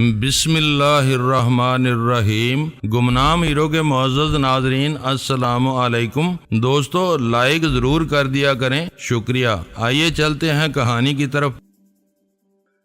بسم اللہ الرحمن الرحیم۔ گمنام ہیرو کے معزز ناظرین السلام علیکم۔ دوستو لائک ضرور کر دیا کریں، شکریہ۔ آئیے چلتے ہیں کہانی کی طرف۔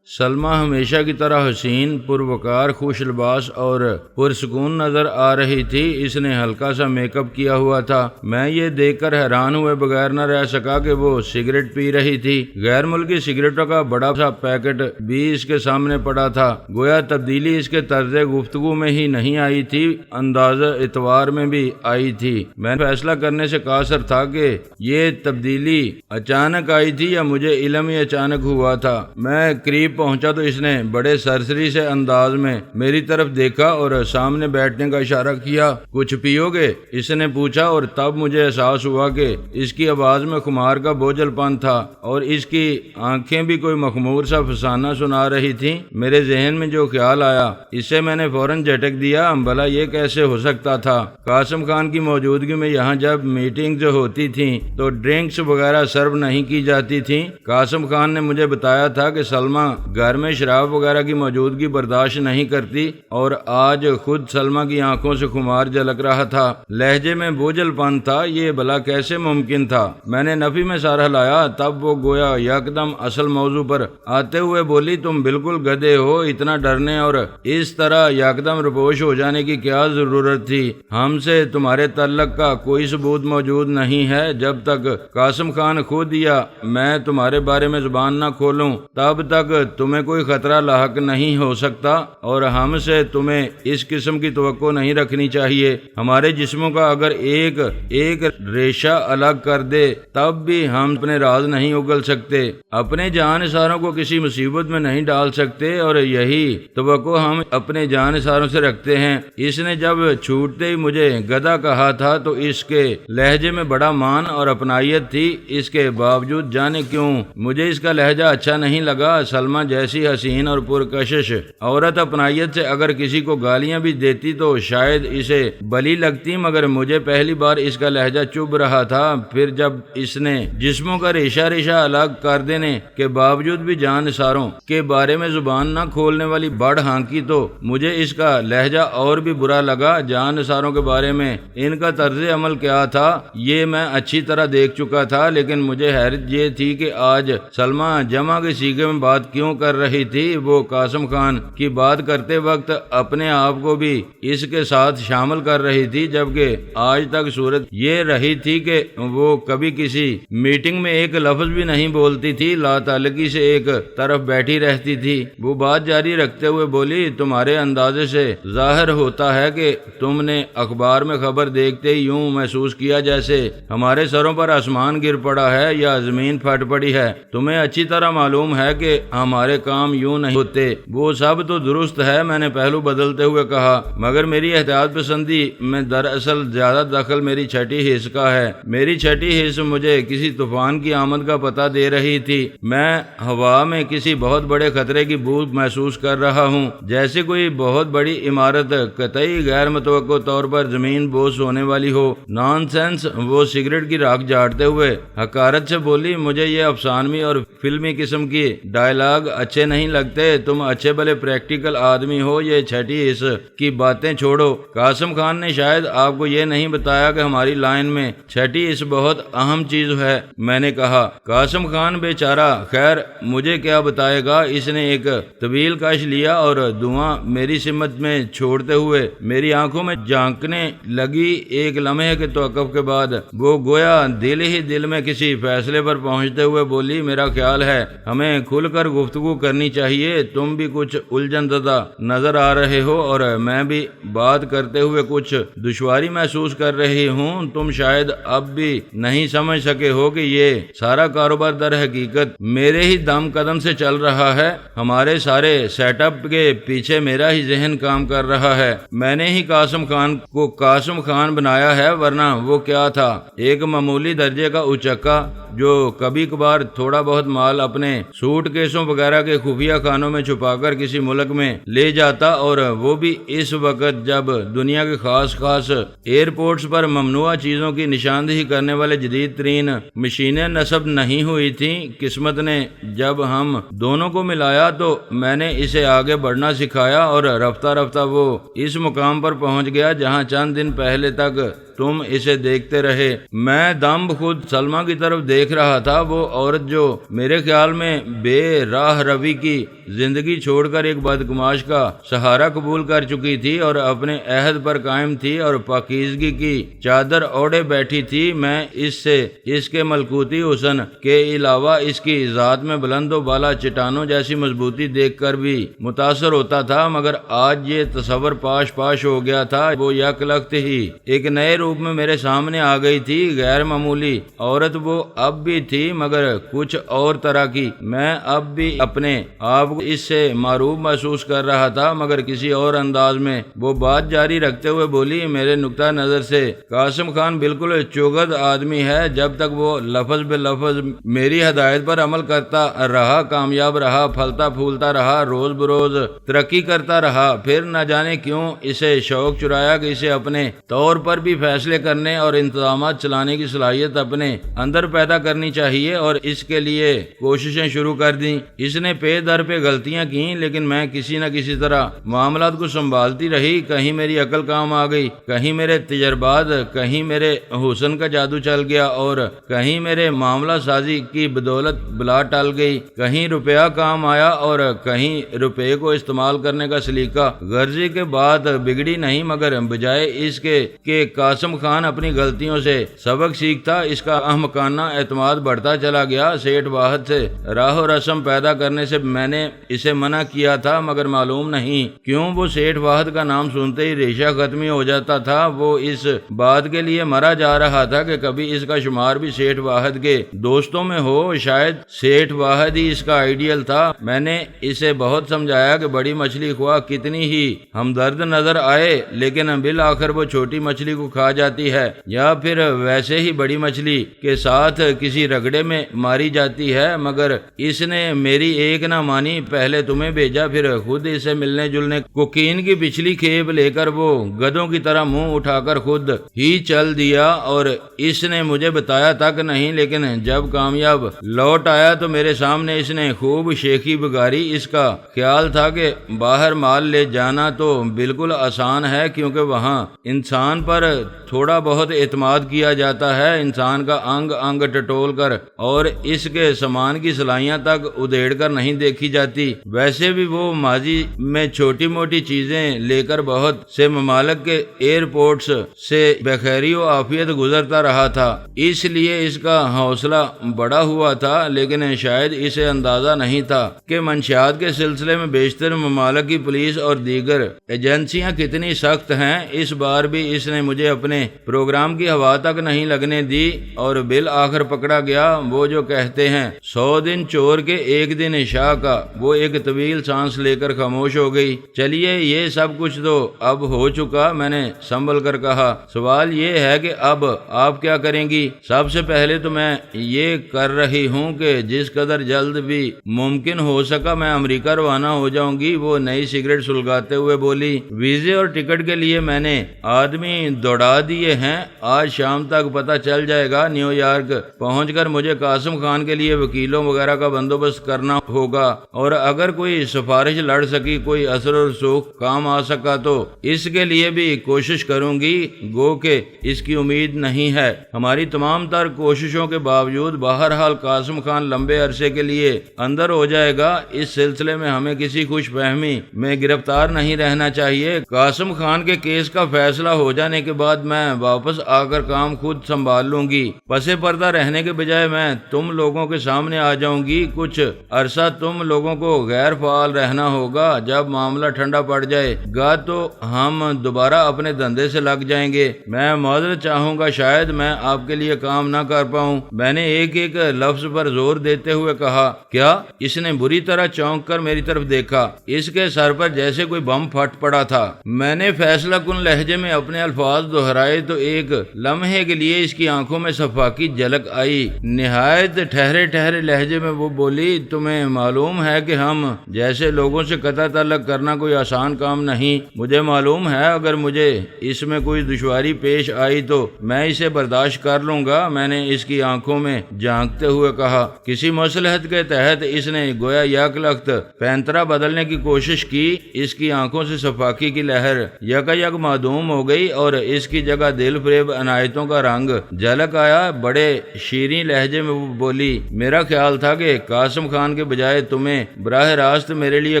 سلمیٰ ہمیشہ کی طرح حسین، پروقار، خوش لباس اور پرسکون نظر آ رہی تھی۔ اس نے ہلکا سا میک اپ کیا ہوا تھا۔ میں یہ دیکھ کر حیران ہوئے بغیر نہ رہ سکا کہ وہ سگریٹ پی رہی تھی۔ غیر ملکی سگریٹوں کا بڑا سا پیکٹ بھی اس کے سامنے پڑا تھا۔ گویا تبدیلی اس کے طرز گفتگو میں ہی نہیں آئی تھی، انداز اعتبار میں بھی آئی تھی۔ میں فیصلہ کرنے سے قاصر تھا کہ یہ تبدیلی اچانک آئی تھی یا مجھے علم ہی اچانک ہوا تھا۔ میں قریب پہنچا تو اس نے بڑے سرسری سے انداز میں میری طرف دیکھا اور سامنے بیٹھنے کا اشارہ کیا۔ کچھ پیو گے؟ اس نے پوچھا، اور تب مجھے احساس ہوا کہ اس کی آواز میں خمار کا بوجھل پن تھا اور اس کی آنکھیں بھی کوئی مخمور سا فسانہ سنا رہی تھیں۔ میرے ذہن میں جو خیال آیا اسے میں نے فوراً جھٹک دیا۔ بھلا یہ کیسے ہو سکتا تھا؟ قاسم خان کی موجودگی میں یہاں جب میٹنگز ہوتی تھیں تو ڈرنکس وغیرہ سرو نہیں کی جاتی تھیں۔ قاسم خان نے مجھے بتایا تھا کہ سلمیٰ گھر میں شراب وغیرہ کی موجودگی برداشت نہیں کرتی، اور آج خود سلمیٰ کی آنکھوں سے خمار جھلک رہا تھا۔ لہجے میں بوجھل پن تھا۔ یہ بھلا کیسے ممکن تھا؟ میں نے نفی میں سر ہلایا۔ تب وہ گویا یکدم اصل موضوع پر آتے ہوئے بولی، تم بالکل گدھے ہو۔ اتنا ڈرنے اور اس طرح یکدم روپوش ہو جانے کی کیا ضرورت تھی؟ ہم سے تمہارے تعلق کا کوئی ثبوت موجود نہیں ہے۔ جب تک قاسم خان خود یا میں تمہارے بارے میں زبان نہ کھولوں تب تک تمہیں کوئی خطرہ لاحق نہیں ہو سکتا، اور ہم سے تمہیں اس قسم کی توقع نہیں رکھنی چاہیے۔ ہمارے جسموں کا اگر ایک ریشہ الگ کر دے تب بھی ہم اپنے راز نہیں اگل سکتے، اپنے جانثاروں کو کسی مصیبت میں نہیں ڈال سکتے، اور یہی توقع ہم اپنے جانثاروں سے رکھتے ہیں۔ اس نے جب چھوٹتے ہی مجھے گدھا کہا تھا تو اس کے لہجے میں بڑا مان اور اپنائیت تھی۔ اس کے باوجود جانے کیوں مجھے اس کا لہجہ اچھا نہیں لگا۔ سلمیٰ جیسی حسین اور پرکشش عورت اپنائیت سے اگر کسی کو گالیاں بھی دیتی تو شاید اسے بلی لگتی، مگر مجھے پہلی بار اس کا لہجہ چبھ رہا تھا۔ پھر جب اس نے جسموں کا ریشہ الگ کر دینے کے باوجود بھی جانثاروں کے بارے میں زبان نہ کھولنے والی بڑ ہانکی تو مجھے اس کا لہجہ اور بھی برا لگا۔ جانثاروں کے بارے میں ان کا طرز عمل کیا تھا یہ میں اچھی طرح دیکھ چکا تھا، لیکن مجھے حیرت یہ تھی کہ آج سلمیٰ جمع کے سیغے میں بات کیوں کر رہی تھی۔ وہ قاسم خان کی بات کرتے وقت اپنے آپ کو بھی اس کے ساتھ شامل کر رہی تھی، جبکہ آج تک صورت یہ رہی تھی کہ وہ کبھی کسی میٹنگ میں ایک لفظ بھی نہیں بولتی تھی، لا تعلقی سے ایک طرف بیٹھی رہتی تھی۔ وہ بات جاری رکھتے ہوئے بولی، تمہارے اندازے سے ظاہر ہوتا ہے کہ تم نے اخبار میں خبر دیکھتے ہی یوں محسوس کیا جیسے ہمارے سروں پر آسمان گر پڑا ہے یا زمین پھٹ پڑی ہے۔ تمہیں اچھی طرح معلوم ہے کہ ہمارے کام یوں نہیں ہوتے۔ وہ سب تو درست ہے، میں نے پہلو بدلتے ہوئے کہا، مگر میری احتیاط پسندی میں دراصل زیادہ دخل میری چھٹی حص کا ہے۔ میری چھٹی حص مجھے کسی طوفان کی آمد کا پتہ دے رہی تھی۔ میں ہوا میں کسی بہت بڑے خطرے کی بو محسوس کر رہا ہوں، جیسے کوئی بہت بڑی عمارت قطعی غیر متوقع طور پر زمین بوس ہونے والی ہو۔ نان سینس، وہ سگریٹ کی راکھ جھاڑتے ہوئے حقارت سے بولی، مجھے یہ افسانوی اور فلمی قسم کی ڈائلاگ اچھے نہیں لگتے۔ تم اچھے بھلے پریکٹیکل آدمی ہو، یہ چھٹی حص کی باتیں چھوڑو۔ قاسم خان نے شاید آپ کو یہ نہیں بتایا کہ ہماری لائن میں چھٹی حص بہت اہم چیز ہے، میں نے کہا۔ قاسم خان بیچارہ، خیر مجھے کیا بتائے گا۔ اس نے ایک طویل کش لیا اور دھواں میری سمت میں چھوڑتے ہوئے میری آنکھوں میں جھانکنے لگی۔ ایک لمحے کے توقف کے بعد وہ گویا دل ہی دل میں کسی فیصلے پر پہنچتے ہوئے بولی، میرا خیال ہے ہمیں کھل کر گفتگو کرنی چاہیے۔ تم بھی کچھ الجھن زدہ نظر آ رہے ہو اور میں بھی بات کرتے ہوئے کچھ دشواری محسوس کر رہی ہوں۔ تم شاید اب بھی نہیں سمجھ سکے ہو کہ یہ سارا کاروبار در حقیقت میرے ہی دم قدم سے چل رہا ہے۔ ہمارے سارے سیٹ اپ کے پیچھے میرا ہی ذہن کام کر رہا ہے۔ میں نے ہی قاسم خان کو قاسم خان بنایا ہے، ورنہ وہ کیا تھا؟ ایک معمولی درجے کا اچکا جو کبھی کبھار تھوڑا بہت مال اپنے سوٹ کیسوں وغیرہ وغیرہ کے خفیہ خانوں میں چھپا کر کسی ملک میں لے جاتا، اور وہ بھی اس وقت جب دنیا کے خاص ایئرپورٹس پر ممنوع چیزوں کی نشاندہی کرنے والے جدید ترین مشینیں نصب نہیں ہوئی تھیں۔ قسمت نے جب ہم دونوں کو ملایا تو میں نے اسے آگے بڑھنا سکھایا، اور رفتہ رفتہ وہ اس مقام پر پہنچ گیا جہاں چند دن پہلے تک تم اسے دیکھتے رہے۔ میں دم خود سلمہ کی طرف دیکھ رہا تھا، وہ عورت جو میرے خیال میں بے راہ روی کی زندگی چھوڑ کر ایک بدگماش کا سہارا قبول کر چکی تھی اور اپنے عہد پر قائم تھی اور پاکیزگی کی چادر اوڑھے بیٹھی تھی۔ میں اس سے اس کے ملکوتی حسن کے علاوہ اس کی ذات میں بلند و بالا چٹانوں جیسی مضبوطی دیکھ کر بھی متاثر ہوتا تھا، مگر آج یہ تصور پاش ہو گیا تھا۔ وہ یک لخت ہی ایک نئے روپ میں میرے سامنے آ گئی تھی، غیر معمولی عورت وہ اب بھی تھی، مگر کچھ اور طرح کی۔ میں اب بھی اپنے آپ کو اس سے معروف محسوس کر رہا تھا، مگر کسی اور انداز میں۔ وہ بات جاری رکھتے ہوئے بولی، میرے نقطہ نظر سے قاسم خان بالکل چوگد آدمی ہے۔ جب تک وہ لفظ بے لفظ میری ہدایت پر عمل کرتا رہا، کامیاب رہا، پھلتا پھولتا رہا، روز بروز ترقی کرتا رہا، پھر نہ جانے کیوں اسے شوق چرایا کہ اسے اپنے طور پر بھی فیصلے کرنے اور انتظامات چلانے کی صلاحیت اپنے اندر پیدا کرنی چاہیے، اور اس کے لیے کوششیں شروع کر دیں۔ اس نے پے در پہ غلطیاں کی، لیکن میں کسی نہ کسی طرح معاملات کو سنبھالتی رہی۔ کہیں میری عقل کام آ گئی، کہیں میرے تجربات، کہیں میرے حسن کا جادو چل گیا، اور کہیں میرے معاملہ سازی کی بدولت بلا ٹل گئی۔ کہیں روپیہ کام آیا اور کہیں روپے کو استعمال کرنے کا سلیقہ غرضی کے بعد بگڑی نہیں، مگر بجائے اس کے کہ قاسم خان اپنی غلطیوں سے سبق سیکھتا، اس کا احمقانہ اعتماد بڑھتا چلا گیا۔ سیٹھ واحد سے راہ و رسم پیدا کرنے سے میں نے اسے منع کیا تھا، مگر معلوم نہیں کیوں وہ سیٹھ واحد کا نام سنتے ہی ریشہ ختمی ہو جاتا تھا۔ وہ اس بات کے لیے مرا جا رہا تھا کہ کبھی اس کا شمار بھی سیٹھ واحد کے دوستوں میں ہو، شاید سیٹھ واحد ہی اس کا آئیڈیل تھا۔ میں نے اسے بہت سمجھایا کہ بڑی مچھلی خواہ کتنی ہی ہمدرد نظر آئے، لیکن بالآخر وہ چھوٹی مچھلی کو کھا جاتی ہے، یا پھر ویسے ہی بڑی مچھلی کے ساتھ کسی رگڑے میں ماری جاتی ہے۔ مگر اس نے میری ایک نہ مانی، پہلے تمہیں بھیجا، پھر خود اسے ملنے جلنے کوکین کی پچھلی کھیپ لے کر وہ گدھوں کی طرح منہ اٹھا کر خود ہی چل دیا، اور اس نے مجھے بتایا تک نہیں، لیکن جب کامیاب لوٹ آیا تو میرے سامنے اس نے خوب شیخی بگاری۔ اس کا خیال تھا کہ باہر مال لے جانا تو بالکل آسان ہے، کیونکہ وہاں انسان پر تھوڑا بہت اعتماد کیا جاتا ہے، انسان کا انگ انگ ٹٹول کر اور اس کے سامان کی سلائیاں تک ادھیڑ کر نہیں دیکھی جاتی۔ ویسے بھی وہ ماضی میں چھوٹی موٹی چیزیں لے کر بہت سے ممالک کے ایئرپورٹس سے بخیری و عافیت گزرتا رہا تھا، اس لیے اس کا حوصلہ بڑا ہوا تھا، لیکن شاید اسے اندازہ نہیں تھا کہ منشیات کے سلسلے میں بیشتر ممالک کی پولیس اور دیگر ایجنسیاں کتنی سخت ہیں۔ اس بار بھی اس نے مجھے اپنے پروگرام کی ہوا تک نہیں لگنے دی، اور بالآخر پکڑا گیا۔ وہ جو کہتے ہیں 100 دن چور کے 1 دن شاہ کا، وہ ایک طویل سانس لے کر خاموش ہو گئی۔ چلیے یہ سب کچھ تو اب ہو چکا، میں نے سنبھل کر کہا، سوال یہ ہے کہ اب آپ کیا کریں گی؟ سب سے پہلے تو میں یہ کر رہی ہوں کہ جس قدر جلد بھی ممکن ہو سکا میں امریکہ روانہ ہو جاؤں گی۔ وہ نئی سگریٹ سلگاتے ہوئے بولی، ویزے اور ٹکٹ کے لیے میں نے آدمی دوڑا دیے ہیں، آج شام تک پتہ چل جائے گا۔ نیو یارک پہنچ کر مجھے قاسم خان کے لیے وکیلوں وغیرہ کا بندوبست کرنا ہوگا، اور اگر کوئی سفارش لڑ سکی، کوئی اثر و رسوخ کام آ سکا تو اس کے لیے بھی کوشش کروں گی، گو کہ اس کی امید نہیں ہے۔ ہماری تمام تر کوششوں کے باوجود بہرحال قاسم خان لمبے عرصے کے لیے اندر ہو جائے گا۔ اس سلسلے میں ہمیں کسی خوش فہمی میں گرفتار نہیں رہنا چاہیے۔ قاسم خان کے کیس کا فیصلہ ہو جانے کے بعد میں واپس آ کر کام خود سنبھال لوں گی۔ پس پردہ رہنے کے بجائے میں تم لوگوں کے سامنے آ جاؤں گی۔ کچھ عرصہ تم لوگوں کو غیر فعال رہنا ہوگا، جب معاملہ ٹھنڈا پڑ جائے گا تو ہم دوبارہ اپنے دھندے سے لگ جائیں گے۔ میں معذرت چاہوں گا، شاید میں آپ کے لیے کام نہ کر پاؤں۔ میں نے ایک ایک لفظ پر زور دیتے ہوئے کہا۔ کیا؟ اس نے بری طرح چونک کر میری طرف دیکھا، اس کے سر پر جیسے کوئی بم پھٹ پڑا تھا۔ میں نے فیصلہ کن لہجے میں اپنے الفاظ دہرائے تو ایک لمحے کے لیے اس کی آنکھوں میں صفاقی جھلک آئی۔ نہایت ٹھہرے ٹھہرے لہجے میں وہ بولی، تمہیں تمہیں معلوم ہے کہ ہم جیسے لوگوں سے قطع تعلق کرنا کوئی آسان کام نہیں۔ مجھے معلوم ہے اگر مجھے اس میں کوئی دشواری پیش آئی تو میں اسے برداشت کر لوں گا۔ میں نے اس کی آنکھوں میں جھانکتے ہوئے کہا۔ کسی مصلحت کے تحت اس نے گویا یک لخت پینترا بدلنے کی کوشش کی۔ اس کی آنکھوں سے صفاقی کی لہر یک معدوم ہو گئی اور اس کی جگہ دل فریب عنایتوں کا رنگ جھلک آیا۔ بڑے شیریں لہجے میں وہ بولی، میرا خیال تھا کہ قاسم خان کے بجائے تمہیں براہ راست میرے لیے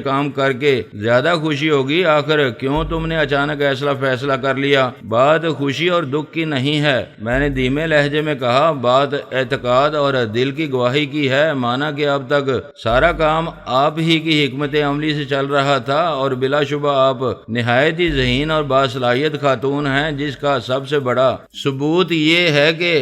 کام کر کے زیادہ خوشی ہوگی۔ آخر کیوں تم نے اچانک ایسا فیصلہ کر لیا؟ بات خوشی اور دکھ کی نہیں ہے، میں نے دھیمے لہجے میں کہا، بات اعتقاد اور دل کی گواہی کی ہے۔ مانا کہ اب تک سارا کام آپ ہی کی حکمت عملی سے چل رہا تھا اور بلا شبہ آپ نہایت ہی ذہین اور باصلاحیت خاتون ہیں، جس کا سب سے بڑا ثبوت یہ ہے کہ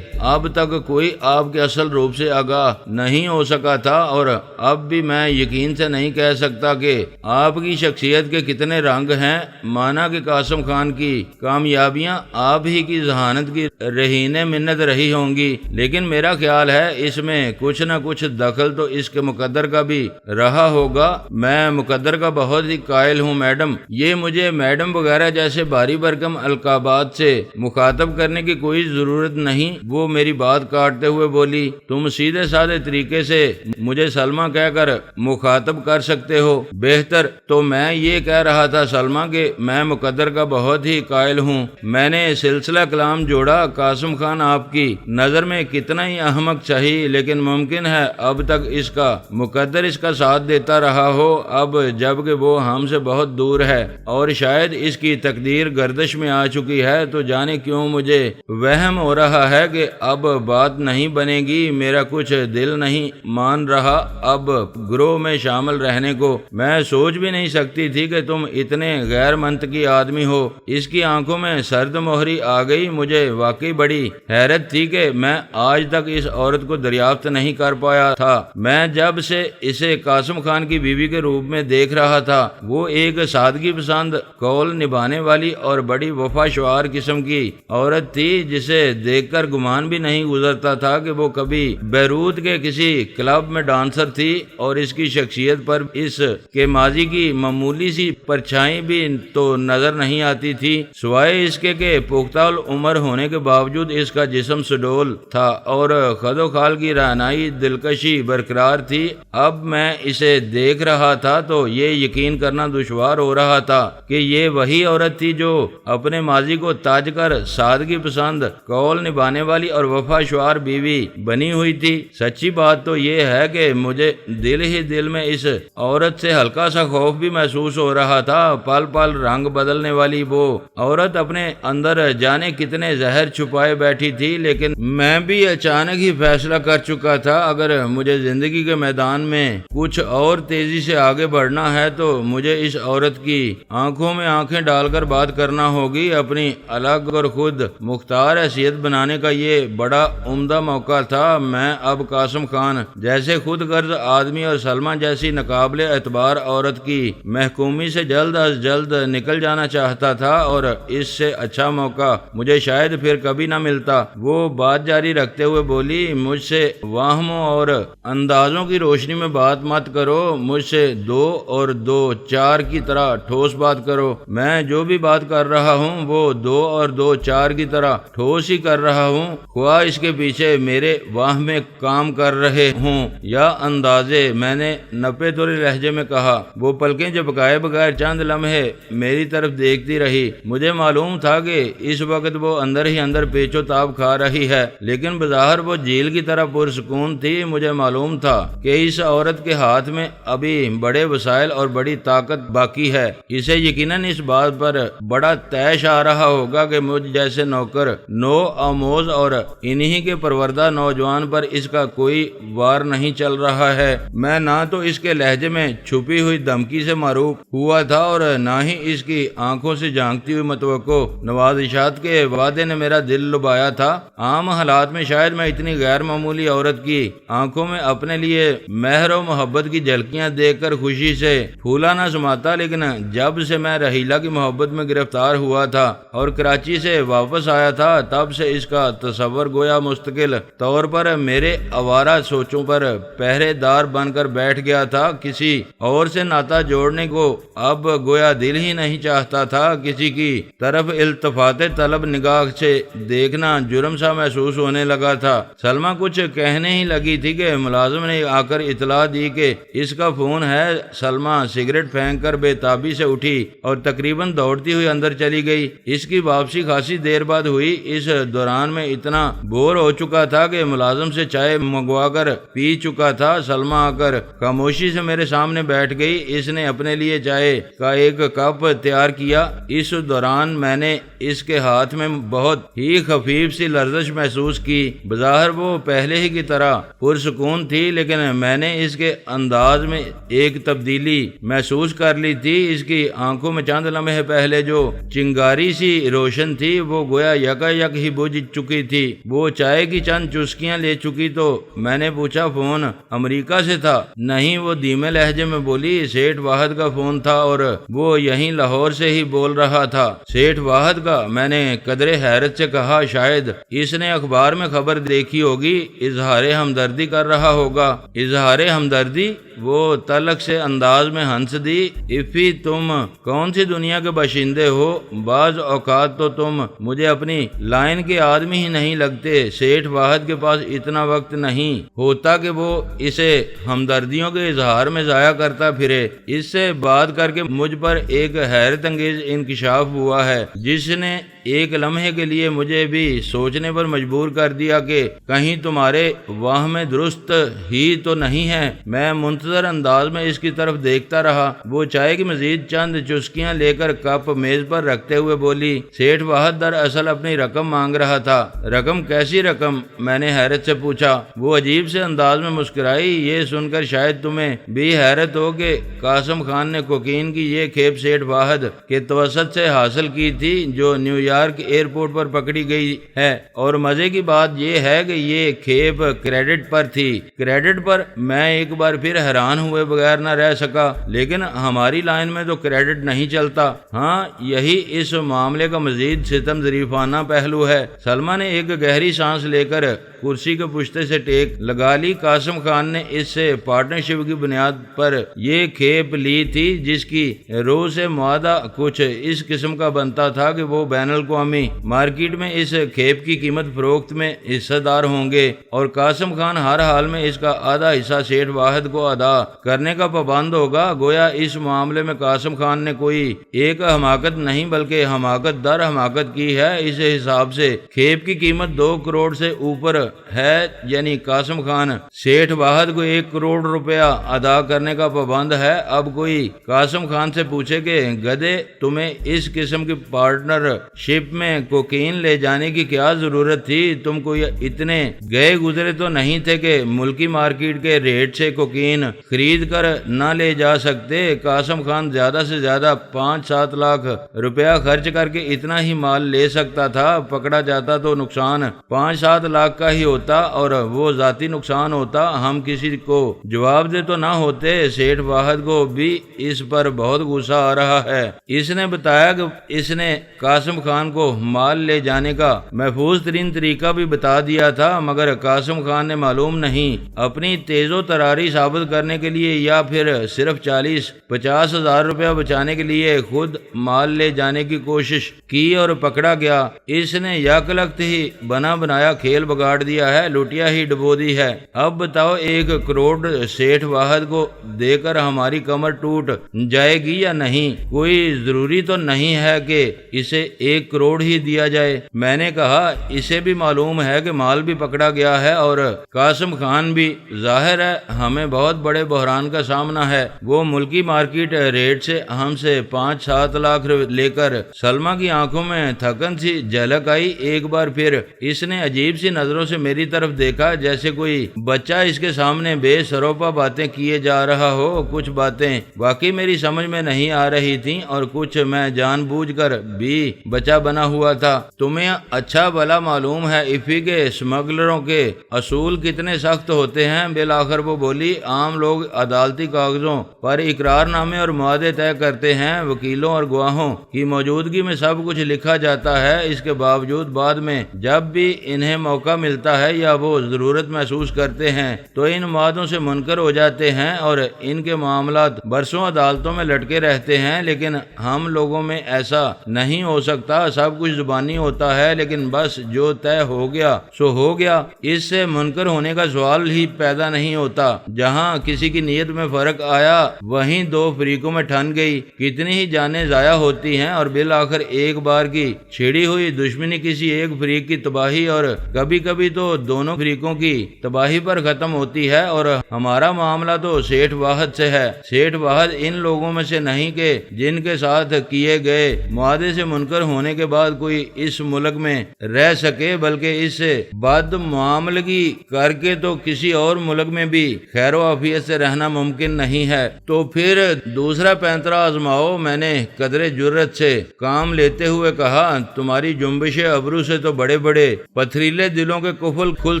اب تک کوئی آپ کے اصل روپ سے آگاہ نہیں ہو سکا تھا، اور اب بھی میں یقین سے نہیں کہہ سکتا کہ آپ کی شخصیت کے کتنے رنگ ہیں۔ مانا کہ قاسم خان کی کامیابیاں آپ ہی کی ذہانت کی رہین منت رہی ہوں گی، لیکن میرا خیال ہے اس میں کچھ نہ کچھ دخل تو اس کے مقدر کا بھی رہا ہوگا۔ میں مقدر کا بہت ہی قائل ہوں میڈم۔ یہ مجھے میڈم وغیرہ جیسے بھاری بھرکم القابات سے مخاطب کرنے کی کوئی ضرورت نہیں۔ وہ میری بات کاٹتے ہوئے بولی، تم سیدھے سادے طریقے سے مجھے سلمہ کہہ کر مخاطب کر سکتے ہو۔ بہتر تو میں یہ کہہ رہا تھا سلمہ کہ میں مقدر کا بہت ہی قائل ہوں۔ میں نے سلسلہ کلام جوڑا، قاسم خان آپ کی نظر میں کتنا ہی احمق چاہیے، لیکن ممکن ہے اب تک اس کا مقدر اس کا ساتھ دیتا رہا ہو، اب جب کہ وہ ہم سے بہت دور ہے اور شاید اس کی تقدیر گردش میں آ چکی ہے، تو جانے کیوں مجھے وہم ہو رہا ہے کہ اب بات نہیں بنے گی۔ میرا کچھ دل نہیں مان رہا اب گروہ میں شامل رہنے کو۔ میں سوچ بھی نہیں سکتی تھی کہ تم اتنے غیر منطقی آدمی ہو۔ اس کی آنکھوں میں سرد مہری آ گئی۔ مجھے واقعی بڑی حیرت تھی کہ میں آج تک اس عورت کو دریافت نہیں کر پایا تھا۔ میں جب سے اسے قاسم خان کی بیوی کے روپ میں دیکھ رہا تھا، وہ ایک سادگی پسند، قول نبھانے والی اور بڑی وفا شعار قسم کی عورت تھی، جسے دیکھ کر گمان بھی نہیں گزرتا تھا کہ وہ کبھی بیروت کے کسی کلب میں ڈانسر تھی، اور اس کی شخصیت پر اس کے ماضی کی معمولی سی پرچھائی بھی تو نظر نہیں آتی تھی، سوائے اس کے کہ پختہ العمر ہونے کے باوجود اس کا جسم سڈول تھا اور خد و خال کی رعنائی دلکشی برقرار تھی۔ اب میں اسے دیکھ رہا تھا تو یہ یقین کرنا دشوار ہو رہا تھا کہ یہ وہی عورت تھی جو اپنے ماضی کو تاج کر سادگی پسند، قول نبھانے والی اور وفا شعار بیوی بنی ہوئی تھی۔ سچی بات تو یہ ہے کہ مجھے دل ہی دل میں اس عورت سے ہلکا سا خوف بھی محسوس ہو رہا تھا۔ پل پل رنگ بدلنے والی وہ عورت اپنے اندر جانے کتنے زہر چھپائے بیٹھی تھی، لیکن میں بھی اچانک ہی فیصلہ کر چکا تھا اگر مجھے زندگی کے میدان میں کچھ اور تیزی سے آگے بڑھنا ہے تو مجھے اس عورت کی آنکھوں میں آنکھیں ڈال کر بات کرنا ہوگی۔ اپنی الگ اور خود مختار حیثیت بنانے کا یہ بڑا عمدہ موقع تھا۔ میں اب قاسم خان جیسے خود غرض آدمی اور سلمہ جیسی ناقابل اعتبار عورت کی محکومی سے جلد از جلد نکل جانا چاہتا تھا، اور اس سے اچھا موقع مجھے شاید پھر کبھی نہ ملتا۔ وہ بات جاری رکھتے ہوئے بولی، مجھ سے واہموں اور اندازوں کی روشنی میں بات مت کرو، مجھ سے 2 اور 2 4 کی طرح ٹھوس بات کرو۔ میں جو بھی بات کر رہا ہوں وہ 2 اور 2 4 کی طرح ٹھوس ہی کر رہا ہوں، خواہ اس کے پیچھے میرے واہم کام کر رہے ہوں یا اندازے، میں نے نپے توڑے لہجے میں کہا۔ وہ پلکیں جھپکائے بغیر چند لمحے میری طرف دیکھتی رہی۔ مجھے معلوم تھا کہ اس وقت وہ اندر ہی اندر پیچ و تاب کھا رہی ہے، لیکن بظاہر وہ جھیل کی طرح پرسکون تھی۔ مجھے معلوم تھا کہ اس عورت کے ہاتھ میں ابھی بڑے وسائل اور بڑی طاقت باقی ہے۔ اسے یقیناً اس بات پر بڑا طیش آ رہا ہوگا کہ مجھ جیسے نوکر نو آموز اور انہی کے پروردہ نوجوان پر اس کا کوئی وار نہیں چل رہا ہے۔ میں نہ تو اس کے لہجے میں چھپی ہوئی دھمکی سے معروف ہوا تھا اور نہ ہی اس کی آنکھوں سے جھانکتی ہوئی متوقع نوازشات کے وعدے نے میرا دل لبایا تھا۔ عام حالات میں شاید میں اتنی غیر معمولی عورت کی آنکھوں میں اپنے لیے مہر و محبت کی جھلکیاں دیکھ کر خوشی سے پھولا نہ سماتا، لیکن جب سے میں رحیلہ کی محبت میں گرفتار ہوا تھا اور کراچی سے واپس آیا تھا، تب سے اس کا تصور گویا مستقل طور پر میرے آوارہ سوچوں پر پہرے دار دار بن کر بیٹھ گیا تھا، کسی اور سے ناتا جوڑنے کو اب گویا دل ہی نہیں چاہتا تھا، کسی کی طرف التفات طلب نگاہ سے دیکھنا جرم سا محسوس ہونے لگا تھا۔ سلمہ کچھ کہنے ہی لگی تھی کہ ملازم نے آ کر اطلاع دی کہ اس کا فون ہے۔ سلمہ سگریٹ پھینک کر بے تابی سے اٹھی اور تقریباً دوڑتی ہوئی اندر چلی گئی۔ اس کی واپسی خاصی دیر بعد ہوئی۔ اس دوران میں اتنا بور ہو چکا تھا کہ ملازم سے چائے منگوا کر پی چکا تھا۔ سلمہ آ کر خاموشی سے میرے سامنے بیٹھ گئی۔ اس نے اپنے لیے چائے کا ایک کپ تیار کیا۔ اس دوران میں نے اس کے ہاتھ میں بہت ہی خفیف سی لرزش محسوس کی۔ بظاہر وہ پہلے ہی کی طرح پرسکون تھی، لیکن میں نے اس کے انداز میں ایک تبدیلی محسوس کر لی تھی۔ اس کی آنکھوں میں چند لمحے پہلے جو چنگاری سی روشن تھی وہ گویا یکا یک ہی بجھ چکی تھی۔ وہ چائے کی چند چسکیاں لے چکی تو میں نے پوچھا، فون امریکہ سے تھا؟ نہیں، وہ دھیمے لہجے میں بولی، سیٹھ واحد کا فون تھا اور وہ یہیں لاہور سے ہی بول رہا تھا۔ سیٹھ واحد کا؟ میں نے قدرے حیرت سے کہا، شاید اس نے اخبار میں خبر دیکھی ہوگی، اظہار ہمدردی کر رہا ہوگا۔ اظہار ہمدردی؟ وہ تلخ سے انداز میں ہنس دی، افی تم کون سی دنیا کے باشندے ہو؟ بعض اوقات تو تم مجھے اپنی لائن کے آدمی ہی نہیں لگتے۔ سیٹھ واحد کے پاس اتنا وقت نہیں ہوتا کہ وہ اسے ہمدردیوں کے اظہار میں ضائع کرتا پھرے۔ اس سے بات کر کے مجھ پر ایک حیرت انگیز انکشاف ہوا ہے جس نے ایک لمحے کے لیے مجھے بھی سوچنے پر مجبور کر دیا کہ کہیں تمہارے واہم درست ہی تو نہیں ہے۔ میں منتظر انداز میں اس کی طرف دیکھتا رہا۔ وہ چائے کی مزید چند چسکیاں لے کر کپ میز پر رکھتے ہوئے بولی، سیٹھ واحد دراصل اپنی رقم مانگ رہا تھا۔ رقم؟ کیسی رقم؟ میں نے حیرت سے پوچھا۔ وہ عجیب سے انداز میں مسکرائی۔ یہ سن کر شاید تمہیں بھی حیرت ہو کہ قاسم خان نے کوکین کی یہ کھیپ سیٹھ واحد کے توسط سے حاصل کی تھی جو نیو یارک ایئرپورٹ پر پکڑی گئی ہے، اور مزے کی بات یہ ہے کہ یہ کھیپ کریڈٹ پر تھی۔ کریڈٹ پر؟ میں ایک بار پھر حیران ہوئے بغیر نہ رہ سکا۔ لیکن ہماری لائن میں تو کریڈٹ نہیں چلتا۔ ہاں، یہی اس معاملے کا مزید ستم ظریفانہ پہلو ہے۔ سلمہ نے ایک گہری سانس لے کر کرسی کے پشتے سے ٹیک لگا لی۔ قاسم خان نے اس سے پارٹنرشپ کی بنیاد پر یہ کھیپ لی تھی جس کی روح سے معاہدہ کچھ اس قسم کا بنتا تھا کہ وہ بین الاقوامی مارکیٹ میں اس کھیپ کی قیمت فروخت میں حصہ دار ہوں گے، اور قاسم خان ہر حال میں اس کا آدھا حصہ سیٹھ واحد کو ادا کرنے کا پابند ہوگا۔ گویا اس معاملے میں قاسم خان نے کوئی ایک حماقت نہیں بلکہ حماقت در حماقت کی ہے۔ اس حساب سے کھیپ کی قیمت 2 کروڑ سے اوپر ہے، یعنی قاسم خان سیٹھ واحد کو 1 کروڑ روپیہ ادا کرنے کا پابند ہے۔ اب کوئی قاسم خان سے پوچھے کہ گدے تمہیں اس قسم کی پارٹنر شپ میں کوکین لے جانے کی کیا ضرورت تھی؟ تم کوئی اتنے گئے گزرے تو نہیں تھے کہ ملکی مارکیٹ کے ریٹ سے کوکین خرید کر نہ لے جا سکتے؟ قاسم خان زیادہ سے زیادہ 5-7 لاکھ روپیہ خرچ کر کے اتنا ہی مال لے سکتا تھا۔ پکڑا جاتا تو نقصان 5-7 لاکھ کا ہی ہوتا اور وہ ذاتی نقصان ہوتا۔ ہم کسی کو جواب دے تو نہ ہوتے۔ سیٹھ واحد کو بھی اس پر بہت غصہ آ رہا ہے۔ اس نے بتایا کہ اس نے قاسم خان کو مال لے جانے کا محفوظ ترین طریقہ بھی بتا دیا تھا، مگر قاسم خان نے معلوم نہیں اپنی تیز و تراری ثابت کرنے کے لیے یا پھر صرف 40-50 ہزار روپیہ بچانے کے لیے خود مال لے جانے کی کوشش کی اور پکڑا گیا۔ اس نے یکلخت ہی بنا بنایا کھیل بگاڑ دیا ہے، لٹیا ہی ڈبو دی ہے۔ اب بتاؤ 1 کروڑ سیٹھ واحد کو دے کر ہماری کمر ٹوٹ جائے گی یا نہیں؟ کوئی ضروری تو نہیں ہے کہ اسے 1 کروڑ ہی دیا جائے۔ میں نے کہا، اسے بھی معلوم ہے کہ مال بھی پکڑا گیا ہے اور قاسم خان بھی۔ ظاہر ہے ہمیں بہت بڑے بحران کا سامنا ہے۔ وہ ملکی مارکیٹ ریٹ سے ہم سے 5-7 لاکھ لے کر۔ سلمہ کی آنکھوں میں تھکن سی جھلک آئی۔ ایک بار پھر اس نے عجیب سی نظروں سے میری طرف دیکھا، جیسے کوئی بچہ اس کے سامنے بے سروپا باتیں کیے جا رہا ہو۔ کچھ باتیں واقعی میری سمجھ میں نہیں آ رہی تھیں اور کچھ میں جان بوجھ کر بھی بچہ بنا ہوا تھا۔ تمہیں اچھا بھلا معلوم ہے افی کے اسمگلروں کے اصول کتنے سخت ہوتے ہیں۔ بالآخر وہ بولی، عام لوگ عدالتی کاغذوں پر اقرار نامے اور معاہدے طے کرتے ہیں، وکیلوں اور گواہوں کی موجودگی میں سب کچھ لکھا جاتا ہے۔ اس کے باوجود بعد میں جب بھی انہیں موقع ملتا ملتا ہے یا وہ ضرورت محسوس کرتے ہیں تو ان معاہدوں سے منکر ہو جاتے ہیں اور ان کے معاملات برسوں عدالتوں میں لٹکے رہتے ہیں۔ لیکن ہم لوگوں میں ایسا نہیں ہو سکتا، سب کچھ زبانی ہوتا ہے، لیکن بس جو طے ہو گیا سو ہو گیا، اس سے منکر ہونے کا سوال ہی پیدا نہیں ہوتا۔ جہاں کسی کی نیت میں فرق آیا وہیں دو فریقوں میں ٹھن گئی، کتنی ہی جانیں ضائع ہوتی ہیں اور بالآخر ایک بار کی چھڑی ہوئی دشمنی کسی ایک فریق کی تباہی اور کبھی کبھی تو دونوں فریقوں کی تباہی پر ختم ہوتی ہے۔ اور ہمارا معاملہ تو سیٹھ واحد سے ہے۔ سیٹھ واحد ان لوگوں میں سے نہیں کہ جن کے ساتھ کیے گئے معاہدے سے منکر ہونے کے بعد کوئی اس ملک میں رہ سکے، بلکہ اس سے بد معاملگی کر کے تو کسی اور ملک میں بھی خیر و عافیت سے رہنا ممکن نہیں ہے۔ تو پھر دوسرا پینترا آزماؤ۔ میں نے قدرے جرت سے کام لیتے ہوئے کہا، تمہاری جنبش ابرو سے تو بڑے بڑے پتھریلے دلوں کے قفل کھل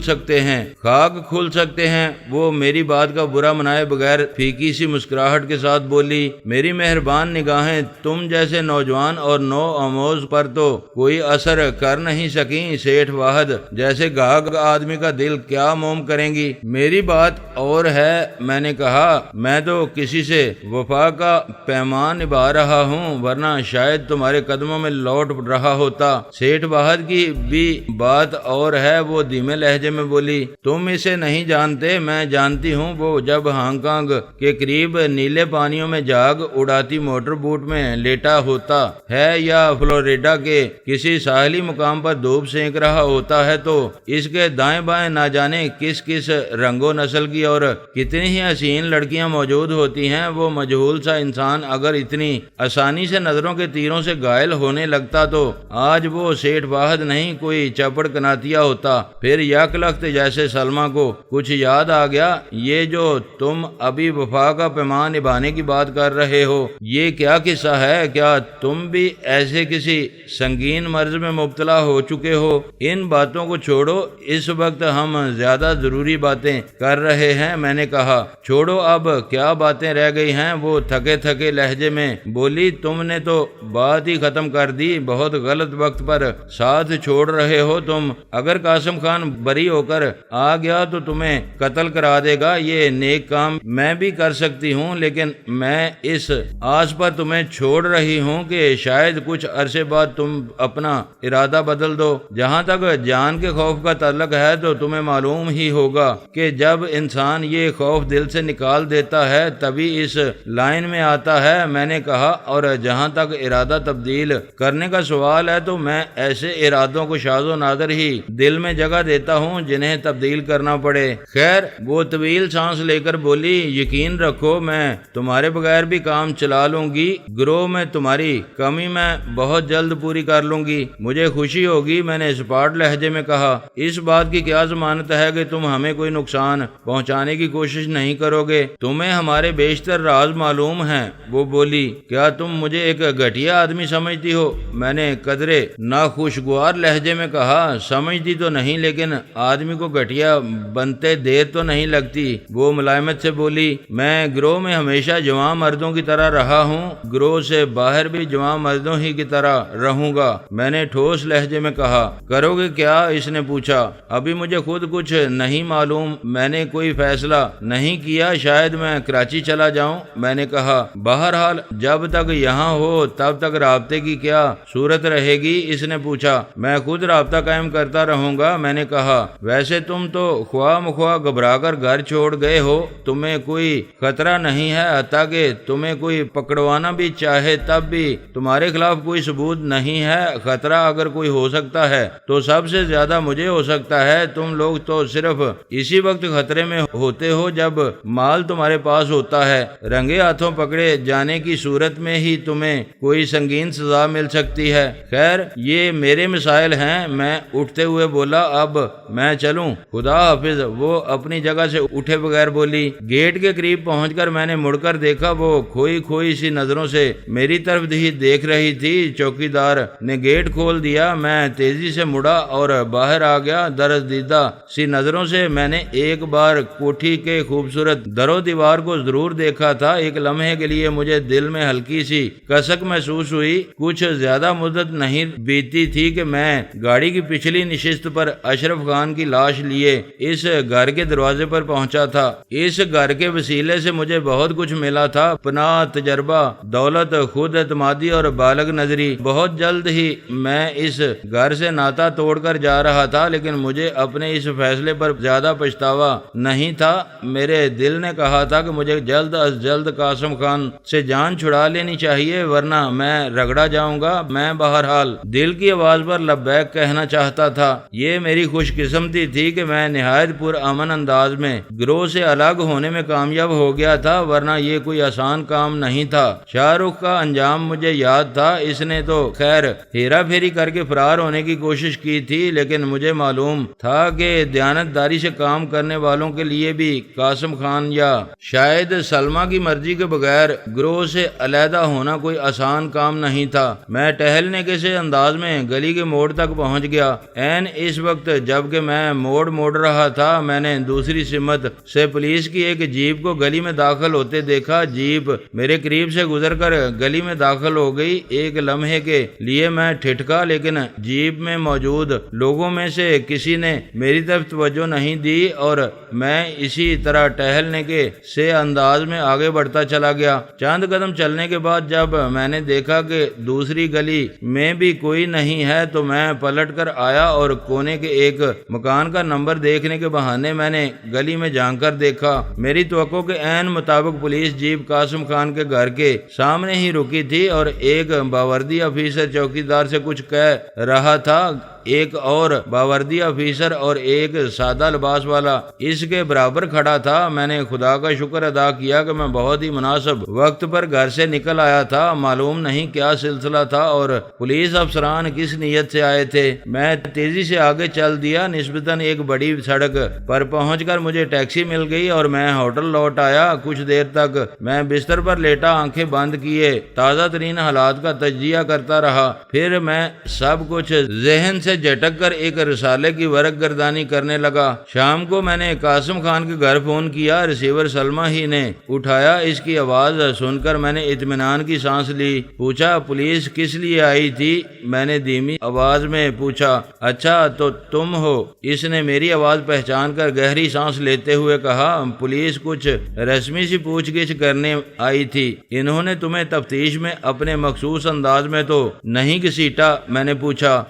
سکتے ہیں، خاک کھل سکتے ہیں۔ وہ میری بات کا برا منائے بغیر پھیکی سی مسکراہٹ کے ساتھ بولی، میری مہربان نگاہیں تم جیسے نوجوان اور نو آموز پر تو کوئی اثر کر نہیں سکیں، سیٹھ واحد جیسے گاہک آدمی کا دل کیا موم کریں گی۔ میری بات اور ہے، میں نے کہا، میں تو کسی سے وفا کا پیمان نبھا رہا ہوں، ورنہ شاید تمہارے قدموں میں لوٹ رہا ہوتا۔ سیٹھ واحد کی بھی بات اور ہے، وہ دھیمے لہجے میں بولی، تم اسے نہیں جانتے، میں جانتی ہوں۔ وہ جب ہانگ کانگ کے قریب نیلے پانیوں میں جاگ اڑاتی موٹر بوٹ میں لیٹا ہوتا ہے یا فلوریڈا کے کسی ساحلی مقام پر دھوپ سینک رہا ہوتا ہے تو اس کے دائیں بائیں نہ جانے کس کس رنگ و نسل کی اور کتنی ہی حسین لڑکیاں موجود ہوتی ہیں۔ وہ مجہول سا انسان اگر اتنی آسانی سے نظروں کے تیروں سے گائل ہونے لگتا تو آج وہ سیٹھ واحد نہیں کوئی چپڑ کناتیا ہوتا۔ پھر یک لخت جیسے سلمہ کو کچھ یاد آ گیا، یہ جو تم ابھی وفا کا پیمان نبھانے کی بات کر رہے ہو، یہ کیا قصہ ہے؟ کیا تم بھی ایسے کسی سنگین مرض میں مبتلا ہو چکے ہو؟ ان باتوں کو چھوڑو، اس وقت ہم زیادہ ضروری باتیں کر رہے ہیں۔ میں نے کہا، چھوڑو، اب کیا باتیں رہ گئی ہیں؟ وہ تھکے تھکے لہجے میں بولی، تم نے تو بات ہی ختم کر دی، بہت غلط وقت پر ساتھ چھوڑ رہے ہو تم۔ اگر قاسم خان بری ہو کر آ گیا تو تمہیں قتل کرا دے گا۔ یہ نیک کام میں بھی کر سکتی ہوں، لیکن میں اس آس پر تمہیں چھوڑ رہی ہوں کہ شاید کچھ عرصے بعد تم اپنا ارادہ بدل دو۔ جہاں تک جان کے خوف کا تعلق ہے تو تمہیں معلوم ہی ہوگا کہ جب انسان یہ خوف دل سے نکال دیتا ہے تبھی اس لائن میں آتا ہے۔ میں نے کہا، اور جہاں تک ارادہ تبدیل کرنے کا سوال ہے تو میں ایسے ارادوں کو شاذ و نادر ہی دل میں جگہ دیتا ہوں جنہیں تبدیل کرنا پڑے۔ خیر، وہ طویل سانس لے کر بولی، یقین رکھو میں تمہارے بغیر بھی کام چلا لوں گی، گروہ میں تمہاری کمی میں بہت جلد پوری کر لوں گی، مجھے خوشی ہوگی۔ میں نے اسپاٹ لہجے میں کہا، اس بات کی کیا ضمانت ہے کہ تم ہمیں کوئی نقصان پہنچانے کی کوشش نہیں کرو گے؟ تمہیں ہمارے بیشتر راز معلوم ہیں۔ وہ بولی، کیا تم مجھے ایک گھٹیا آدمی سمجھتی ہو؟ میں نے قدرے ناخوشگوار لہجے میں کہا، سمجھتی تو نہیں، لیکن آدمی کو گھٹیا بنتے دیر تو نہیں لگتی۔ وہ ملائمت سے بولی، میں گروہ میں ہمیشہ جوان مردوں کی طرح رہا ہوں، گروہ سے باہر بھی جوان مردوں ہی کی طرح رہوں گا۔ میں نے ٹھوس لہجے میں کہا، کرو گے کیا؟ اس نے پوچھا۔ ابھی مجھے خود کچھ نہیں معلوم، میں نے کوئی فیصلہ نہیں کیا، شاید میں کراچی چلا جاؤں۔ میں نے کہا، بہرحال جب تک یہاں ہو تب تک رابطے کی کیا صورت رہے گی؟ اس نے پوچھا۔ میں خود رابطہ قائم کرتا رہوں گا۔ میں نے کہا، ویسے تم تو خواہ مخواہ گھبرا کر گھر چھوڑ گئے ہو، تمہیں کوئی خطرہ نہیں ہے، حتیٰ کہ تمہیں کوئی پکڑوانا بھی چاہے تب بھی تمہارے خلاف کوئی ثبوت نہیں ہے۔ خطرہ اگر کوئی ہو سکتا ہے تو سب سے زیادہ مجھے ہو سکتا ہے۔ تم لوگ تو صرف اسی وقت خطرے میں ہوتے ہو جب مال تمہارے پاس ہوتا ہے، رنگے ہاتھوں پکڑے جانے کی صورت میں ہی تمہیں کوئی سنگین سزا مل سکتی ہے۔ خیر، یہ میرے مسائل ہیں۔ میں اٹھتے ہوئے بولا، اب میں چلوں؟ خدا حافظ۔ وہ اپنی جگہ سے اٹھے بغیر بولی۔ گیٹ کے قریب پہنچ کر میں نے مڑ کر دیکھا، وہ کھوئی کھوئی سی نظروں سے میری طرف ہی دیکھ رہی تھی۔ چوکیدار نے گیٹ کھول دیا، میں تیزی سے مڑا اور باہر آ گیا۔ درزدیدہ سی نظروں سے میں نے ایک بار کوٹھی کے خوبصورت در و دیوار کو ضرور دیکھا تھا۔ ایک لمحے کے لیے مجھے دل میں ہلکی سی کسک محسوس ہوئی۔ کچھ زیادہ مدت نہیں بیتی تھی کہ میں گاڑی کی پچھلی نشست پر اشرف خان کی لاش لیے اس گھر کے دروازے پر پہنچا تھا۔ اس گھر کے وسیلے سے مجھے بہت کچھ ملا تھا، پناہ، تجربہ، دولت، خود اعتمادی اور بالغ نظری۔ بہت جلد ہی میں اس گھر سے ناتا توڑ کر جا رہا تھا، لیکن مجھے اپنے اس فیصلے پر زیادہ پچھتاوا نہیں تھا۔ میرے دل نے کہا تھا کہ مجھے جلد از جلد قاسم خان سے جان چھڑا لینی چاہیے، ورنہ میں رگڑا جاؤں گا۔ میں بہرحال دل کی آواز پر لبیک کہنا چاہتا تھا۔ یہ میری خوش قسمتی تھی کہ میں نہایت پرامن انداز میں گروہ سے الگ ہونے میں کامیاب ہو گیا تھا، ورنہ یہ کوئی آسان کام نہیں تھا۔ شاہ رخ کا انجام مجھے یاد تھا۔ اس نے تو خیر ہیرا پھیری کر کے فرار ہونے کی کوشش کی تھی، لیکن مجھے معلوم تھا کہ دیانتداری سے کام کرنے والوں کے لیے بھی قاسم خان یا شاید سلمہ کی مرضی کے بغیر گروہ سے علیحدہ ہونا کوئی آسان کام نہیں تھا۔ میں ٹہلنے کے سے انداز میں گلی کے موڑ تک پہنچ گیا۔ عین اس وقت جب کہ میں موڑ رہا تھا، میں نے دوسری سمت سے پولیس کی ایک جیپ کو گلی میں داخل ہوتے دیکھا۔ جیپ میرے قریب سے گزر کر گلی میں داخل ہو گئی۔ ایک لمحے کے لیے میں ٹھٹکا، لیکن جیپ میں موجود لوگوں میں سے کسی نے میری طرف توجہ نہیں دی اور میں اسی طرح ٹہلنے کے سے انداز میں آگے بڑھتا چلا گیا۔ چند قدم چلنے کے بعد جب میں نے دیکھا کہ دوسری گلی میں بھی کوئی نہیں ہے تو میں پلٹ کر آیا اور کونے کے ایک مکان کا نمبر دیکھنے کے بہانے میں نے گلی میں جھانک کر دیکھا۔ میری توقع کے عین مطابق پولیس جیپ قاسم خان کے گھر کے سامنے ہی رکی تھی اور ایک باوردی افیسر چوکیدار سے کچھ کہہ رہا تھا۔ ایک اور باوردی افیسر اور ایک سادہ لباس والا اس کے برابر کھڑا تھا۔ میں نے خدا کا شکر ادا کیا کہ میں بہت ہی مناسب وقت پر گھر سے نکل آیا تھا۔ معلوم نہیں کیا سلسلہ تھا اور پولیس افسران کس نیت سے آئے تھے۔ میں تیزی سے آگے چل دیا۔ نسبتاً ایک بڑی سڑک پر پہنچ کر مجھے ٹیکسی مل گئی اور میں ہوٹل لوٹ آیا۔ کچھ دیر تک میں بستر پر لیٹا آنکھیں بند کیے تازہ ترین حالات کا تجزیہ کرتا رہا۔ پھر میں سب کچھ ذہن سے جھٹک کر ایک رسالے کی ورق گردانی کرنے لگا۔ شام کو میں نے قاسم خان کے گھر فون کیا۔ ریسیور سلمہ ہی نے اٹھایا۔ اس کی آواز سن کر میں نے اطمینان کی سانس لی۔ پوچھا پولیس کس لیے آئی تھی؟ میں نے دھیمی آواز میں پوچھا۔ اچھا تو تم ہو؟ اس نے میری آواز پہچان کر گہری سانس لیتے ہوئے کہا، پولیس کچھ رسمی سی پوچھ گچھ کرنے آئی تھی۔ انہوں نے تمہیں تفتیش میں اپنے مخصوص انداز میں تو نہیں گھسیٹا؟ میں نے پوچھا۔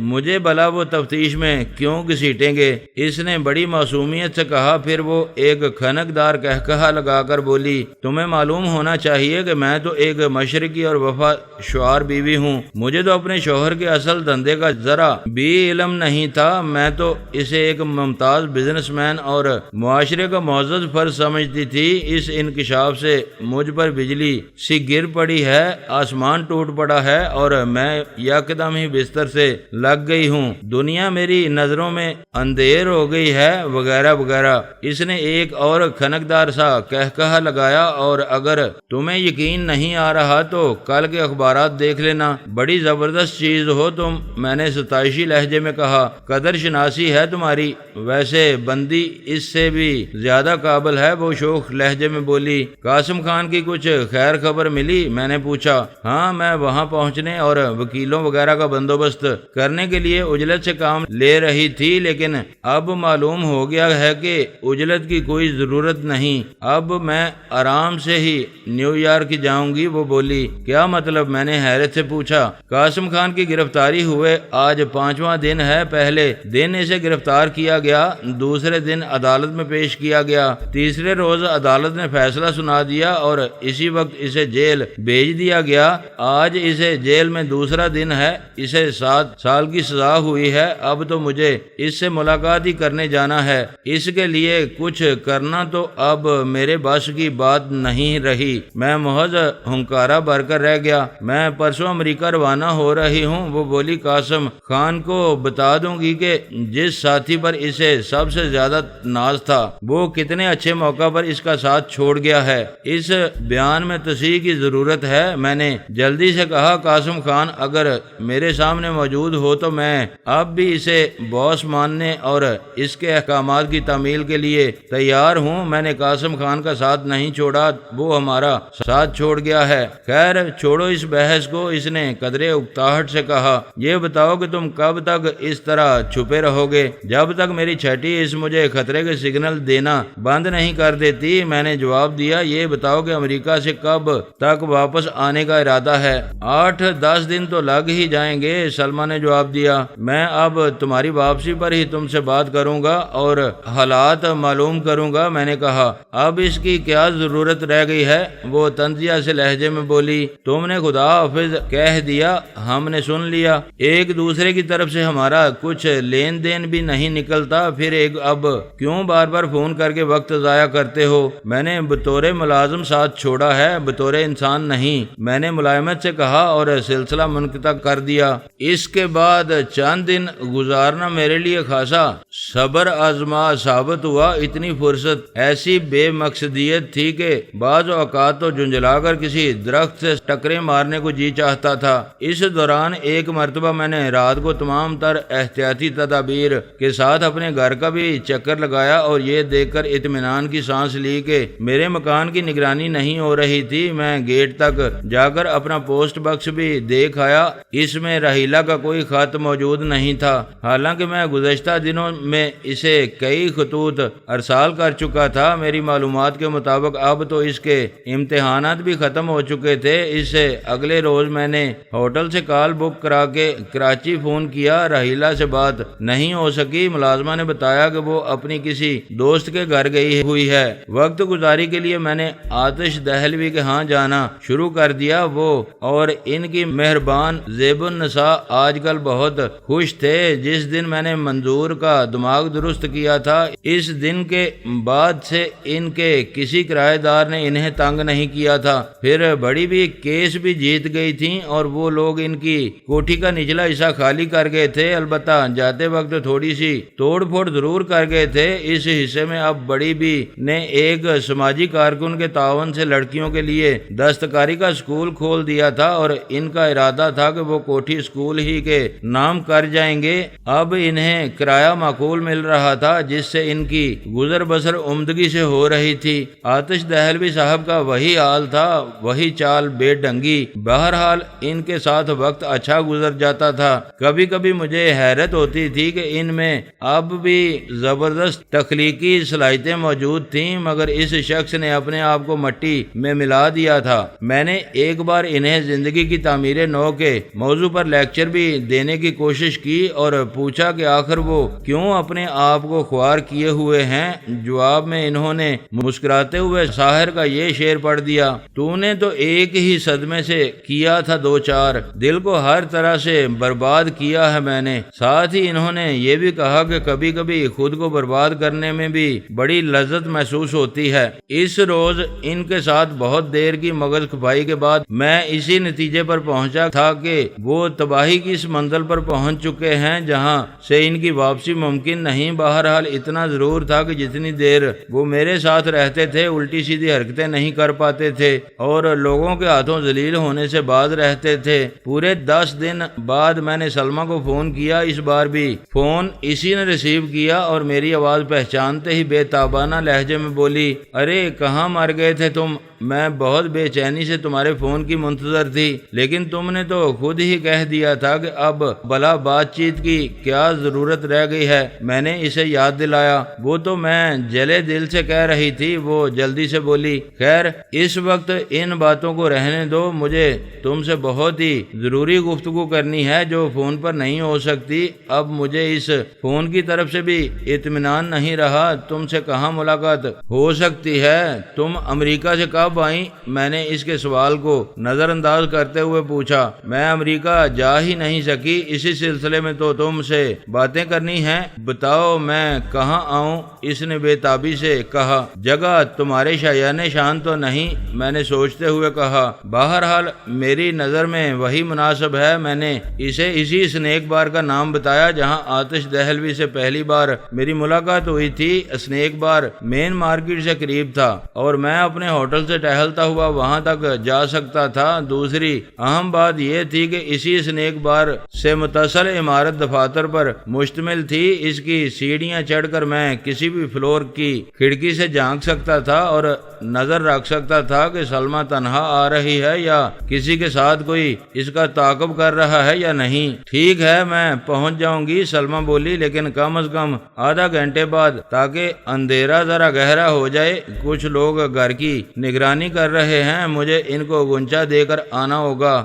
مجھے بلا وہ تفتیش میں کیوں گھسیٹیں گے؟ اس نے بڑی معصومیت سے کہا۔ پھر وہ ایک کھنکدار قہقہا لگا کر بولی، تمہیں معلوم ہونا چاہیے کہ میں تو ایک مشرقی اور وفا شعار بیوی ہوں۔ مجھے تو اپنے شوہر کے اصل دھندے کا ذرا بھی علم نہیں تھا۔ میں تو اسے ایک ممتاز بزنس مین اور معاشرے کا معزز فرد سمجھتی تھی۔ اس انکشاف سے مجھ پر بجلی سی گر پڑی ہے، آسمان ٹوٹ پڑا ہے اور میں یکدم ہی بستر سے لگ گئی ہوں۔ دنیا میری نظروں میں اندھیر ہو گئی ہے، وغیرہ وغیرہ۔ اس نے ایک اور کھنکدار سا قہقہا لگایا، اور اگر تمہیں یقین نہیں آ رہا تو کل کے اخبارات دیکھ لینا، بڑی زبردست چیز ہو تم۔ میں نے ستائشی لہجے میں کہا، قدر شناسی ہے تمہاری، ویسے بندی اس سے بھی زیادہ قابل ہے۔ وہ شوخ لہجے میں بولی، قاسم خان کی کچھ خیر خبر ملی؟ میں نے پوچھا۔ ہاں، میں وہاں پہنچنے اور وکیلوں وغیرہ کا بندوبست کرنے کے لیے اجلت سے کام لے رہی تھی، لیکن اب معلوم ہو گیا ہے کہ اجلت کی کوئی ضرورت نہیں۔ اب میں آرام سے ہی نیو یارک جاؤں گی۔ وہ بولی، کیا مطلب؟ میں نے حیرت سے پوچھا۔ قاسم خان کی گرفتاری ہوئے آج 5واں دن ہے۔ پہلے دن اسے گرفتار کیا گیا، دوسرے دن عدالت میں پیش کیا گیا، تیسرے روز عدالت نے فیصلہ سنا دیا اور اسی وقت اسے جیل بھیج دیا گیا۔ آج اسے جیل میں دوسرا دن ہے۔ اسے 7 سال کی سزا ہوئی ہے۔ اب تو مجھے اس سے ملاقات ہی کرنے جانا ہے۔ اس کے لیے کچھ کرنا تو اب میرے بس کی بات نہیں رہی۔ میں محض ہنکارا بھر کر رہ گیا۔ میں پرسوں امریکہ روانہ ہو رہی ہوں۔ وہ بولی، قاسم خان کو بتا دوں گی کہ جس ساتھی پر اسے سب سے زیادہ ناز تھا وہ کتنے اچھے موقع پر اس کا ساتھ چھوڑ گیا ہے۔ اس بیان میں تصحیح کی ضرورت ہے۔ میں نے جلدی سے کہا، قاسم خان اگر میرے سامنے موجود ہو تو میں اب بھی اسے باس ماننے اور اس کے احکامات کی تعمیل کے لیے تیار ہوں۔ میں نے قاسم خان کا ساتھ نہیں چھوڑا، وہ ہمارا ساتھ چھوڑ گیا ہے۔ خیر چھوڑو اس بحث کو، اس نے قدرے اکتاہٹ سے کہا۔ یہ بتاؤ کہ تم کب تک اس طرح چھپے رہو گے؟ جب تک میری چھٹی اس مجھے خطرے کے سگنل دینا بند نہیں کر دیتی۔ میں نے جواب دیا، یہ بتاؤ کہ امریکہ سے کب تک واپس آنے کا ارادہ ہے؟ 8-10 دن تو لگ ہی جائیں گے، سلمہ نے جواب دیا۔ میں اب تمہاری واپسی پر ہی تم سے بات کروں گا اور حالات معلوم کروں گا۔ میں نے کہا، اب اس کی کیا ضرورت رہ گئی ہے؟ وہ طنزیہ سے لہجے میں بولی، تم نے خدا حافظ کہہ دیا، ہم نے سن لیا۔ ایک دوسرے کی طرف سے ہمارا کچھ لین دین بھی نہیں نکلتا، پھر اب کیوں بار بار فون کر کے وقت ضائع کرتے ہو؟ میں نے بطور ملازم ساتھ چھوڑا ہے، بطور انسان نہیں، میں نے ملائمت سے کہا اور سلسلہ منقطع کر دیا۔ اس کے بعد چند دن گزارنا میرے لیے خاصا صبر آزما ثابت ہوا۔ اتنی فرصت ایسی بے مقصدیت تھی کہ بعض اوقات تو جھنجھلا کر کسی درخت سے ٹکرے مارنے کو جی چاہتا تھا۔ اس دوران ایک مرتبہ میں نے رات کو تمام تر احتیاطی تدابیر کے ساتھ اپنے گھر کا بھی چکر لگایا اور یہ دیکھ کر اطمینان کی سانس لی کہ میرے مکان کی نگرانی نہیں ہو رہی تھی۔ میں گیٹ تک جا کر اپنا پوسٹ باکس بھی دیکھ آیا، اس میں رحیلہ کا کوئی خط موجود نہیں تھا، حالانکہ میں گزشتہ دنوں میں اسے کئی خطوط ارسال کر چکا تھا۔ میری معلومات کے مطابق اب تو اس کے امتحانات بھی ختم ہو چکے تھے۔ اس سے اگلے روز میں نے ہوٹل سے کال بک کرا کے کراچی فون کیا، رحیلہ سے بات نہیں ہو سکی۔ ملازمہ نے بتایا کہ وہ اپنی کسی دوست کے گھر گئی ہوئی ہے۔ وقت گزاری کے لیے میں نے آتش دہلوی کے ہاں جانا شروع کر دیا۔ وہ اور ان کی مہربان زیب النساء آج کل بہت خوش تھے۔ جس دن میں نے منظور کا دماغ درست کیا تھا، اس دن کے بعد سے ان کے کسی کرایہ دار نے انہیں تنگ نہیں کیا تھا۔ پھر بڑی بھی کیس بھی جیت گئی تھیں اور وہ لوگ ان کی کوٹھی کا نچلا حصہ خالی کر گئے تھے، البتہ جاتے وقت تھوڑی سی توڑ پھوڑ ضرور کر گئے تھے۔ اس حصے میں اب بڑی بھی نے ایک سماجی کارکن کے تعاون سے لڑکیوں کے لیے دستکاری کا اسکول کھول دیا تھا اور ان کا ارادہ تھا کہ وہ کوٹھی اسکول ہی کے نام کر جائیں گے۔ اب انہیں کرایہ معقول مل رہا تھا، جس سے ان کی گزر بسر عمدگی سے ہو رہی تھی۔ آتش دہلوی صاحب کا وہی حال تھا، وہی چال بے ڈنگی۔ بہرحال ان کے ساتھ وقت اچھا گزر جاتا تھا۔ کبھی کبھی مجھے حیرت ہوتی تھی کہ ان میں اب بھی زبردست تخلیقی صلاحیتیں موجود تھیں، مگر اس شخص نے اپنے آپ کو مٹی میں ملا دیا تھا۔ میں نے ایک بار انہیں زندگی کی تعمیر نو کے موضوع پر لیکچر بھی دینے کی کوشش کی اور پوچھا کہ آخر وہ کیوں اپنے آپ کو خوار کیے ہوئے ہیں۔ جواب میں انہوں نے مسکراتے ہوئے شاعر کا یہ شعر پڑھ دیا، تو نے تو ایک ہی صدمے سے کیا تھا دو چار، دل کو ہر طرح سے برباد کیا ہے میں نے۔ ساتھ ہی انہوں نے یہ بھی کہا کہ کبھی کبھی خود کو برباد کرنے میں بھی بڑی لذت محسوس ہوتی ہے۔ اس روز ان کے ساتھ بہت دیر کی مغز کھپائی کے بعد میں اسی نتیجے پر پہنچا تھا کہ وہ تباہی کی اس منزل پر پہنچ چکے ہیں جہاں سے ان کی واپسی ممکن نہیں۔ بہرحال اتنا ضرور تھا کہ جتنی دیر وہ میرے ساتھ رہتے تھے الٹی سیدھی حرکتیں نہیں کر پاتے تھے اور لوگوں کے ہاتھوں ذلیل ہونے سے باز رہتے تھے۔ پورے 10 دن بعد میں نے سلمہ کو فون کیا۔ اس بار بھی فون اسی نے ریسیو کیا اور میری آواز پہچانتے ہی بے تابانہ لہجے میں بولی، ارے کہاں مر گئے تھے تم؟ میں بہت بے چینی سے تمہارے فون کی منتظر تھی، لیکن تم نے تو خود ہی کہہ دیا تھا کہ اب بلا بات چیت کی کیا ضرورت رہ گئی ہے۔ میں نے اسے یاد دلایا۔ وہ تو میں جلے دل سے کہہ رہی تھی، وہ جلدی سے بولی، خیر اس وقت ان باتوں کو رہنے دو، مجھے تم سے بہت ہی ضروری گفتگو کرنی ہے جو فون پر نہیں ہو سکتی۔ اب مجھے اس فون کی طرف سے بھی اطمینان نہیں رہا، تم سے کہاں ملاقات ہو سکتی ہے؟ تم امریکہ سے کب آئیں؟ میں نے اس کے سوال کو نظر انداز کرتے ہوئے پوچھا۔ میں امریکہ جا ہی نہیں سکی، اسی سلسلے میں تو تم سے باتیں کرنی ہیں۔ بتاؤ میں کہاں آؤں؟ اس نے بے تابی سے کہا۔ جگہ تمہارے شایان شان تو نہیں؟ میں نے سوچتے ہوئے کہا۔ بہرحال میری نظر میں وہی مناسب ہے۔ میں نے اسے اسی اسنیک بار کا نام بتایا جہاں آتش دہلوی سے پہلی بار میری ملاقات ہوئی تھی۔ اسنیک بار مین مارکیٹ سے قریب تھا اور میں اپنے ہوٹل سے سے ٹہلتا ہوا وہاں تک جا سکتا تھا۔ دوسری اہم بات یہ تھی کہ اسی سنیک بار سے متصل عمارت دفاتر پر مشتمل تھی۔ اس کی سیڑھیاں چڑھ کر میں کسی بھی فلور کی کھڑکی سے جھانک سکتا تھا اور نظر رکھ سکتا تھا کہ سلمیٰ تنہا آ رہی ہے یا کسی کے ساتھ کوئی اس کا تعاقب کر رہا ہے یا نہیں۔ ٹھیک ہے، میں پہنچ جاؤں گی، سلمیٰ بولی، لیکن کم از کم آدھا گھنٹے بعد، تاکہ اندھیرا ذرا گہرا ہو جائے۔ کچھ لوگ گھر کی نگرانی کر رہے ہیں، مجھے ان کو گنچا دے کر آنا ہوگا۔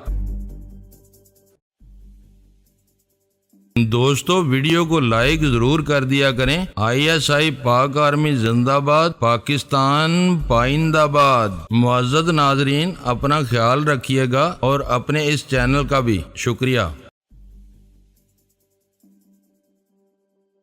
دوستو ویڈیو کو لائک ضرور کر دیا کریں۔ ISI پاک آرمی زندہ باد، پاکستان پائندہ آباد۔ معزز ناظرین، اپنا خیال رکھیے گا اور اپنے اس چینل کا بھی شکریہ۔